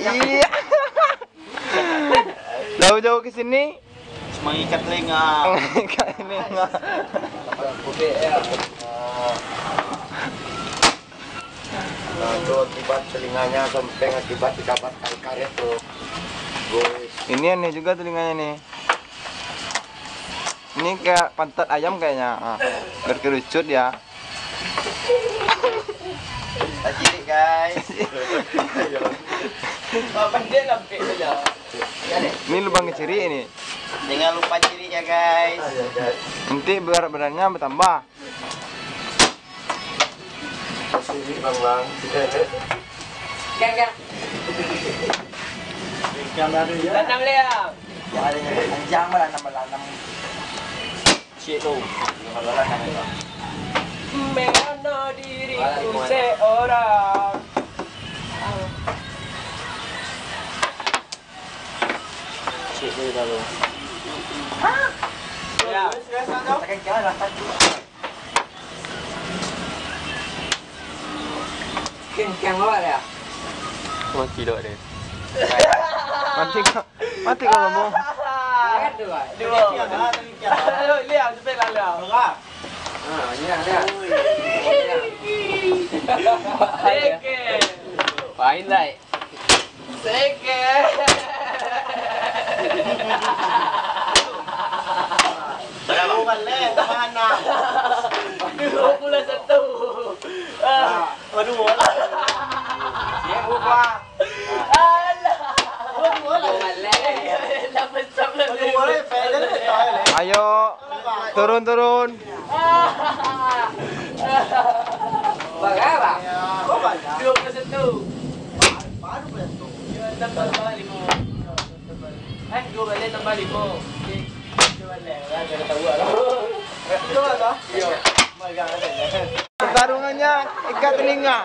Iya. Jauh-jauh ke sini mengikat telinga. mengikat telinga. Itu akibat telinganya sampai akibat dikabat karet tuh. Ini aneh juga telinganya nih. Ini kayak pantat ayam kayaknya. Berkerucut ya. Cilik guys. Pandai lampe saja. Ini lubang keciri ini. Jangan lupa ciri ya guys. Nanti berat badannya bertambah. Sini bang. Gang. Tanam liam. Panjang melanam. Cik tu. Mengenal diriku seorang. Cik tu dah tu. Ya. Takkan jalan tadi. Keng awak ya. Mati dok deh. Mati kau ngomong. Kan dua. Liam cepet lah liam. Ini ada. Seke. Fine lah. Seke. Kalau balik mana? 21. Waduh. Yang buka. Alah. Dapat sabla. Ayo, turun. Berapa? 21. Baru betul. Tambah 5. 2 balik tambah 5. 2 balik. Ada tahu lah. Itu apa? Yo. Pertarungannya ikat telinga.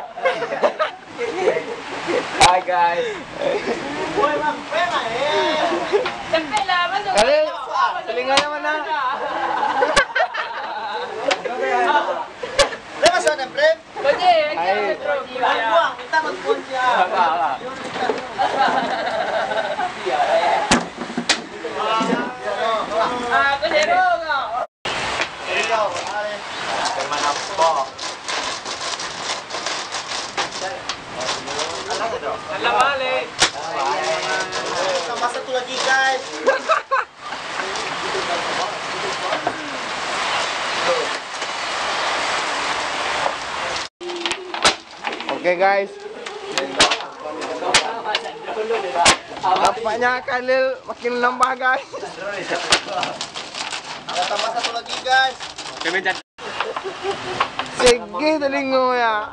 Hai guys. Woi bang, pena Cepet lah masuk. Kali telinganya mana? Dia masuk ada frame. Kunci. Buang, minta kunci ya. Aku zero kau. Mana kok? Alah balik. Tambah satu lagi guys. Oke guys. Nampaknya Khalil makin nambah guys. Ada tambah satu lagi guys. Segi telinga ya.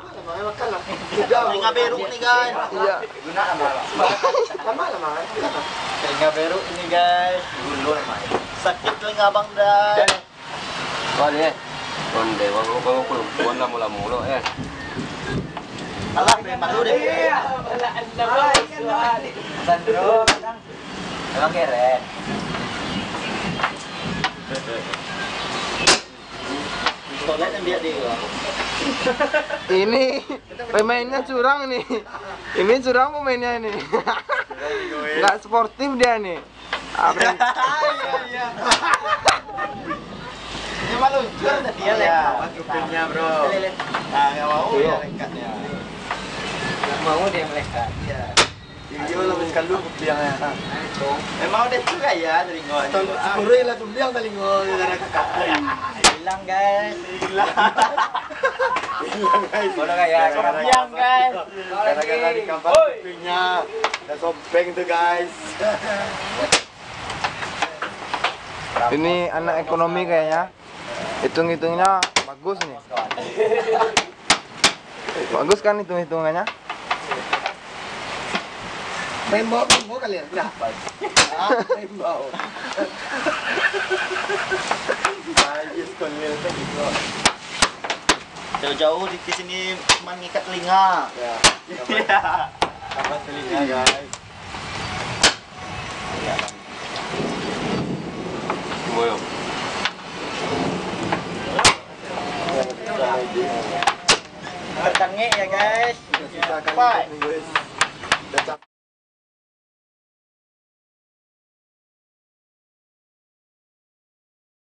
Telinga beruk nih guys. Iya. Telinga beruk ini guys. Sakit telinga bang dan. Vale, donde vamos con la mula, Alah, malu deh. Sandro, kadang. Emang keren. Toilet yang biar dia. Ini pemainnya curang nih. Ini curang pemainnya ini. Nggak sportif dia nih. Iya. Ini malu luncur dia lewat kupingnya bro. Nah, nggak mau ya lekatnya. Mau dia melekat. Iya. Iya, lepaskan dulu kupingnya. Emang udah juga ya telinga. Kurang lah tuh biang telinga dari kakak. Hilang guys. Hilang guys. Bodoh kayak Hilang guys. Gara-gara dikabat kupingnya. Udah sobeng tuh guys. Ini anak ekonomi kayaknya. Hitung-hitungnya bagus nih. Bagus kan hitung-hitungannya? Rainbow kalian berapa? Rainbow. Najis kolil tadi bro. Jauh-jauh di sini cuma ngikat telinga. Ya. Iya. Kabat telinga guys. Bueno. Bertengik ya guys. Kita akan Bye. guys. Udah capek.